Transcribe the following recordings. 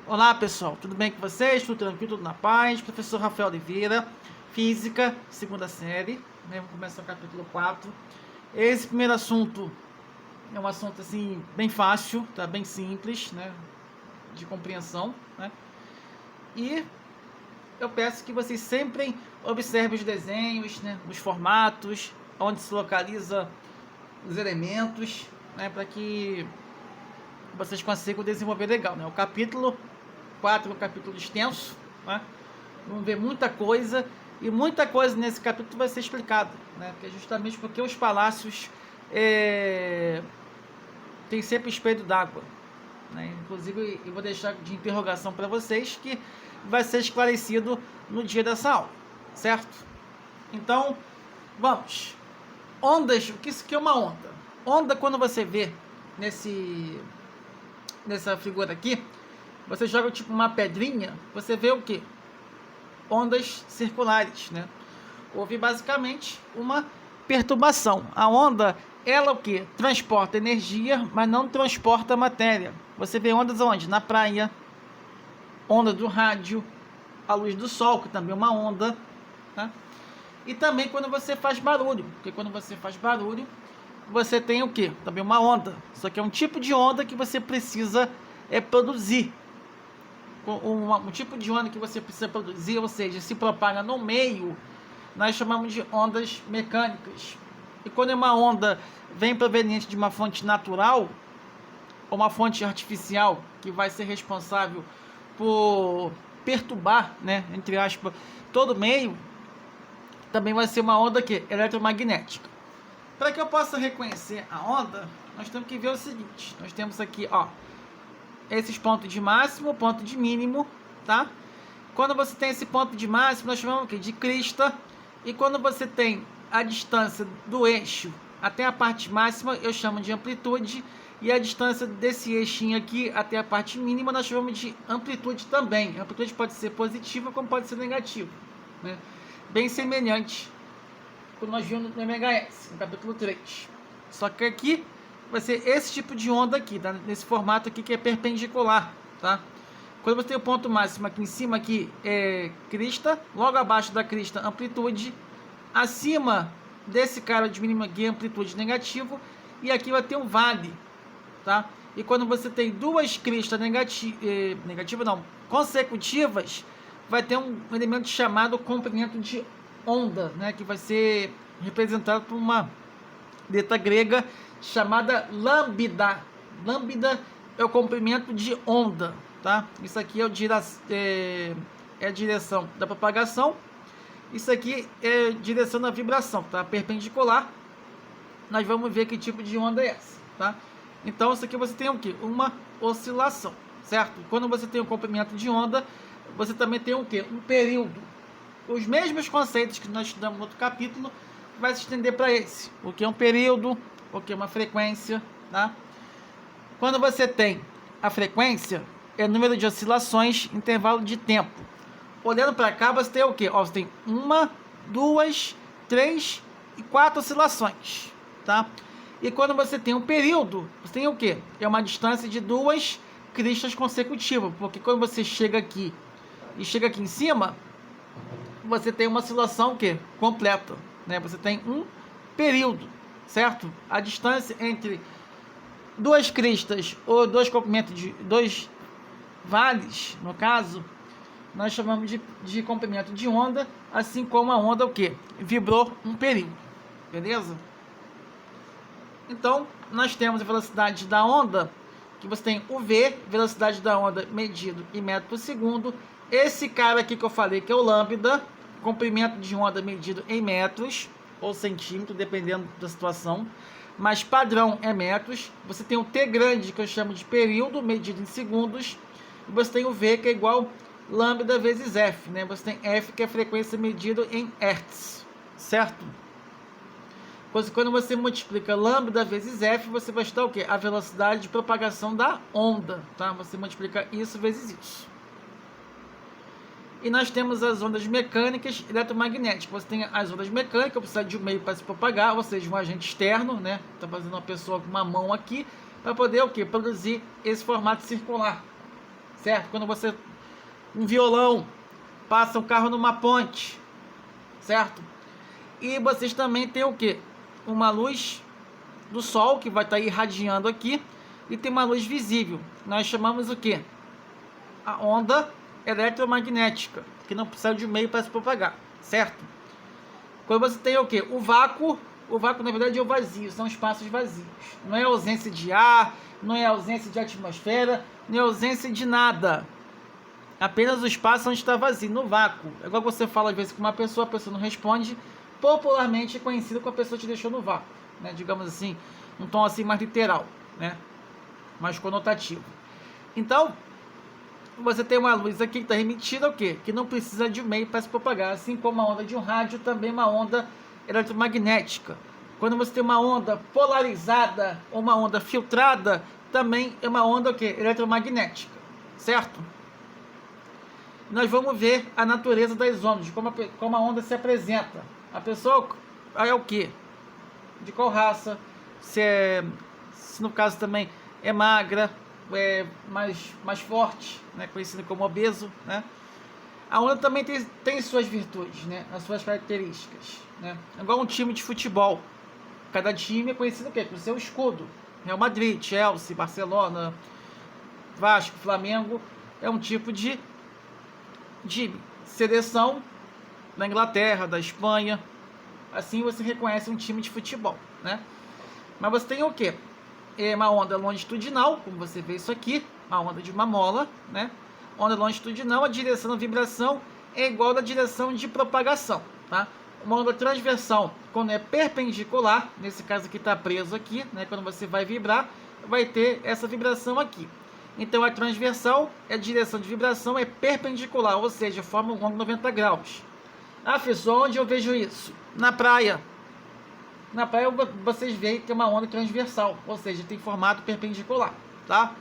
Olá pessoal, tudo bem com vocês? Tudo tranquilo, tudo na paz? Professor Rafael Oliveira, Física, segunda série, né? Vamos começar o capítulo 4. Esse primeiro assunto é um assunto assim, bem fácil, tá? Bem simples, né? De compreensão, né? E eu peço que vocês sempre observem os desenhos, né? Os formatos, onde se localiza os elementos, né? Para que vocês consigam desenvolver legal, né? O capítulo 4 é um capítulo extenso, né? Vamos ver muita coisa, e muita coisa nesse capítulo vai ser explicada, né? Que é justamente porque os palácios tem sempre espelho d'água, né? Inclusive eu vou deixar de interrogação para vocês que vai ser esclarecido no dia dessa aula, certo? Então, vamos. Ondas, o que isso aqui é uma onda? Onda, quando você vê nessa figura aqui, você joga tipo uma pedrinha, você vê o que? Ondas circulares, né? Houve basicamente uma perturbação. A onda, ela o que? Transporta energia, mas não transporta matéria. Você vê ondas onde? Na praia, onda do rádio, a luz do sol, que também é uma onda, tá? E também quando você faz barulho, porque quando você faz barulho, você tem o que? Também uma onda. Só que é um tipo de onda que você precisa produzir. Um tipo de onda que você precisa produzir, ou seja, se propaga no meio, nós chamamos de ondas mecânicas. E quando uma onda vem proveniente de uma fonte natural, ou uma fonte artificial, que vai ser responsável por perturbar, né, entre aspas, todo o meio, também vai ser uma onda que eletromagnética. Para que eu possa reconhecer a onda, nós temos que ver o seguinte: nós temos aqui, ó, esses pontos de máximo, ponto de mínimo, tá? Quando você tem esse ponto de máximo, nós chamamos de crista. E quando você tem a distância do eixo até a parte máxima, eu chamo de amplitude. E a distância desse eixinho aqui até a parte mínima, nós chamamos de amplitude também. A amplitude pode ser positiva como pode ser negativa, né? Bem semelhante quando nós vimos no MHS, no capítulo 3. Só que aqui vai ser esse tipo de onda aqui, tá? Nesse formato aqui que é perpendicular, tá? Quando você tem o ponto máximo aqui em cima, aqui é crista, logo abaixo da crista, amplitude, acima desse cara de mínima aqui, amplitude negativo, e aqui vai ter um vale, tá? E quando você tem duas cristas negativas não, consecutivas, vai ter um elemento chamado comprimento de onda, né? Que vai ser representado por uma letra grega chamada lambda. Lambda é o comprimento de onda, tá? Isso aqui é a direção da propagação. Isso aqui é a direção da vibração, tá? Perpendicular. Nós vamos ver que tipo de onda é essa, tá? Então, isso aqui você tem o quê? Uma oscilação, certo? Quando você tem o comprimento de onda, você também tem o quê? Um período. Os mesmos conceitos que nós estudamos no outro capítulo vai se estender para esse. O que é um período, o que é uma frequência, tá? Quando você tem a frequência, é número de oscilações, intervalo de tempo. Olhando para cá, você tem o quê? Ó, você tem 1, 2, 3 e 4 oscilações, tá? E quando você tem um período, você tem o quê? É uma distância de duas cristas consecutivas, porque quando você chega aqui e chega aqui em cima, você tem uma oscilação o quê? Completa, né? Você tem um período, certo? A distância entre duas cristas ou dois comprimentos de dois vales, no caso, nós chamamos de comprimento de onda, assim como a onda o quê? Vibrou um período, beleza? Então, nós temos a velocidade da onda, que você tem o V, velocidade da onda medido em metro por segundo. Esse cara aqui que eu falei, que é o lambda, comprimento de onda medido em metros ou centímetro, dependendo da situação, mas padrão é metros. Você tem o T grande, que eu chamo de período, medido em segundos, e você tem o V, que é igual lambda vezes F, né? Você tem F, que é a frequência medida em Hertz, certo? Quando você multiplica lambda vezes F, você vai estudar o quê? A velocidade de propagação da onda, tá? Você multiplica isso vezes isso. E nós temos as ondas mecânicas e eletromagnéticas. Você tem as ondas mecânicas, precisa de um meio para se propagar, ou seja, um agente externo, né? Está fazendo uma pessoa com uma mão aqui, para poder o quê? Produzir esse formato circular. certo? Quando você, um violão, passa um carro numa ponte, certo? E vocês também têm o que? Uma luz do sol que vai estar irradiando aqui, e tem uma luz visível. Nós chamamos o que? A onda eletromagnética, que não precisa de um meio para se propagar, certo? Quando você tem o que? O vácuo na verdade é o vazio, são espaços vazios. Não é ausência de ar, não é ausência de atmosfera, não é ausência de nada. Apenas o espaço onde está vazio, no vácuo. É igual você fala às vezes com uma pessoa, a pessoa não responde, popularmente é conhecido como a pessoa te deixou no vácuo, né? Digamos assim, um tom assim mais literal, né? Mais conotativo. Então, você tem uma luz aqui que está remitida ao quê? Que não precisa de um meio para se propagar, assim como a onda de um rádio também é uma onda eletromagnética. Quando você tem uma onda polarizada ou uma onda filtrada, também é uma onda o quê? Eletromagnética, certo? Nós vamos ver a natureza das ondas, como a onda se apresenta. A pessoa é o quê? De qual raça? Se no caso também é magra, é mais forte, né? Conhecido como obeso, né? A onda também tem suas virtudes, né? As suas características, né? É igual um time de futebol. Cada time é conhecido o quê? Por seu escudo. Real Madrid, Chelsea, Barcelona, Vasco, Flamengo. É um tipo de seleção da Inglaterra, da Espanha. Assim você reconhece um time de futebol, né? Mas você tem o quê? É uma onda longitudinal, como você vê isso aqui, uma onda de uma mola, né? Onda longitudinal, a direção da vibração é igual à direção de propagação, tá? Uma onda transversal, quando é perpendicular, nesse caso aqui está preso aqui, né? Quando você vai vibrar, vai ter essa vibração aqui. Então a transversal, a direção de vibração é perpendicular, ou seja, forma um ângulo 90 graus. Ah, pessoal, onde eu vejo isso? Na praia. Na praia vocês veem que tem uma onda transversal, ou seja, tem formato perpendicular, tá?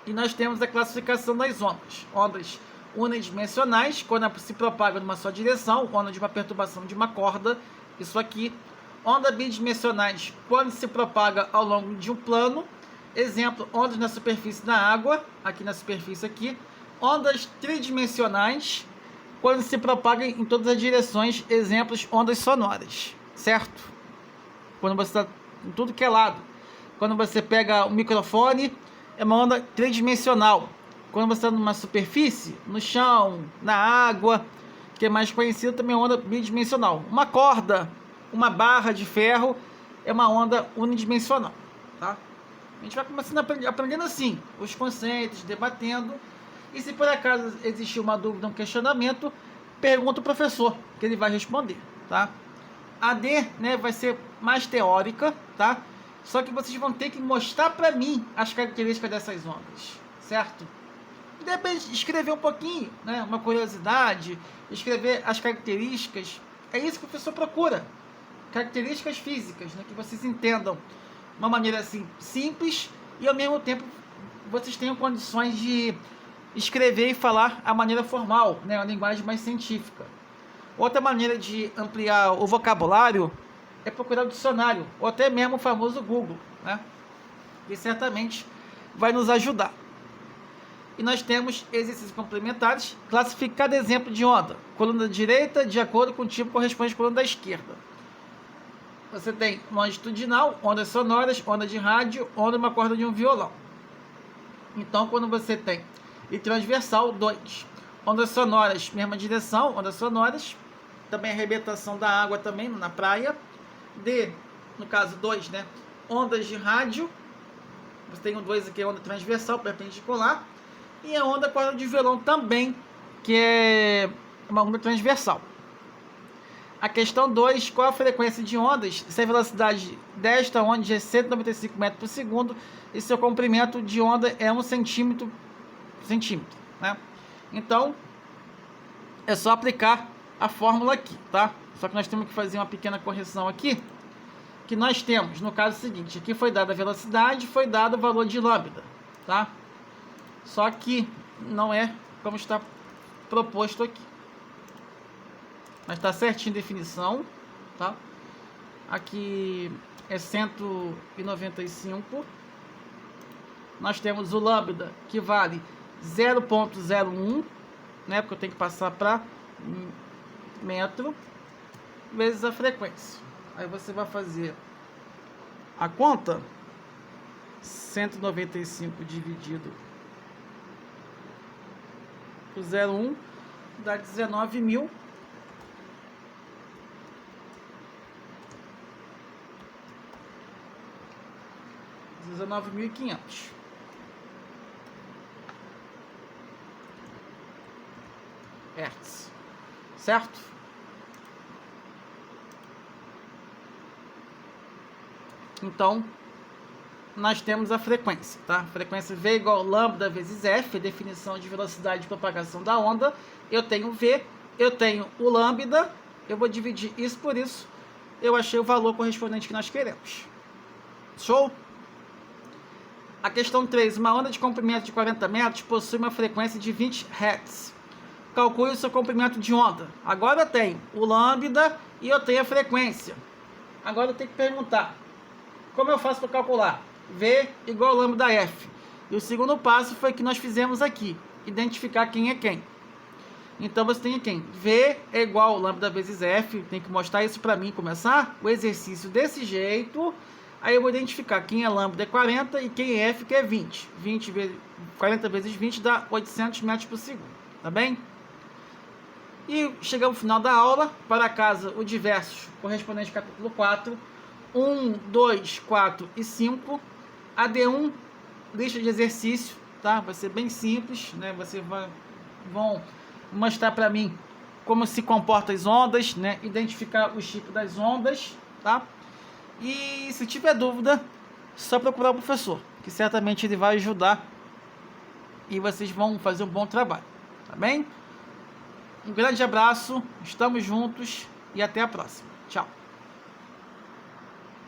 E nós temos a classificação das ondas. Ondas unidimensionais, quando se propaga numa só direção, onda de uma perturbação de uma corda, isso aqui. Ondas bidimensionais, quando se propaga ao longo de um plano, exemplo, ondas na superfície da água, aqui na superfície aqui. Ondas tridimensionais, quando se propaga em todas as direções, exemplos, ondas sonoras, certo? Quando você está em tudo que é lado. Quando você pega o microfone, é uma onda tridimensional. Quando você está numa superfície, no chão, na água, que é mais conhecido, também é onda bidimensional. Uma corda, uma barra de ferro, é uma onda unidimensional, tá? A gente vai começando aprendendo assim, os conceitos, debatendo. E se por acaso existir uma dúvida, um questionamento, pergunta o professor, que ele vai responder, tá? A D, né, vai ser mais teórica, tá? Só que vocês vão ter que mostrar para mim as características dessas ondas, certo? E de repente escrever um pouquinho, né, uma curiosidade, escrever as características. É isso que o professor procura. Características físicas, né, que vocês entendam de uma maneira assim simples e ao mesmo tempo vocês tenham condições de escrever e falar a maneira formal, né, uma linguagem mais científica. Outra maneira de ampliar o vocabulário é procurar o dicionário, ou até mesmo o famoso Google, né? E certamente vai nos ajudar. E nós temos exercícios complementares, classificar cada exemplo de onda. Coluna da direita, de acordo com o tipo, corresponde à coluna da esquerda. Você tem longitudinal, ondas sonoras, onda de rádio, onda de uma corda de um violão. Então, quando você tem e transversal, 2. Ondas sonoras, mesma direção, ondas sonoras. Também arrebentação da água também na praia. D, no caso 2, né? Ondas de rádio. Você tem o 2 aqui, onda transversal, perpendicular. E a onda corda de violão também, que é uma onda transversal. A questão 2, qual a frequência de ondas? Se a velocidade desta onda é 195 metros por segundo e seu comprimento de onda é 1 centímetro, né? Então, é só aplicar a fórmula aqui, tá? Só que nós temos que fazer uma pequena correção aqui, que nós temos, no caso seguinte, aqui foi dada a velocidade, foi dado o valor de lambda, tá? Só que não é como está proposto aqui. Mas está certinho a definição, tá? Aqui é 195 nós temos o lambda, que vale 0,01, né, porque eu tenho que passar para metro, vezes a frequência. Aí você vai fazer a conta, 195 dividido por 0,1 dá 19.000. 19.500. Hertz, certo? Então, nós temos a frequência, tá? Frequência V igual lambda vezes F, definição de velocidade de propagação da onda. Eu tenho V, eu tenho o lambda, eu vou dividir isso por isso, eu achei o valor correspondente que nós queremos. Show? A questão 3. Uma onda de comprimento de 40 metros possui uma frequência de 20 Hz. Calcule o seu comprimento de onda. Agora eu tenho o lambda e eu tenho a frequência. Agora eu tenho que perguntar, como eu faço para calcular? V igual lambda F. E o segundo passo foi que nós fizemos aqui, identificar quem é quem. Então você tem quem? V é igual lambda vezes F. Tem que mostrar isso para mim, começar o exercício desse jeito. Aí eu vou identificar quem é lambda é 40 e quem é F que é 20. 40 vezes 20 dá 800 metros por segundo. Tá bem? E chegamos ao final da aula. Para casa, o diversos correspondente ao capítulo 4. 1, 2, 4 e 5. AD1, lista de exercício. Tá? Vai ser bem simples, né? Vão mostrar para mim como se comportam as ondas, né? Identificar os tipos das ondas, tá? E se tiver dúvida, só procurar o professor, que certamente ele vai ajudar e vocês vão fazer um bom trabalho, tá bem? Um grande abraço, estamos juntos e até a próxima. Tchau.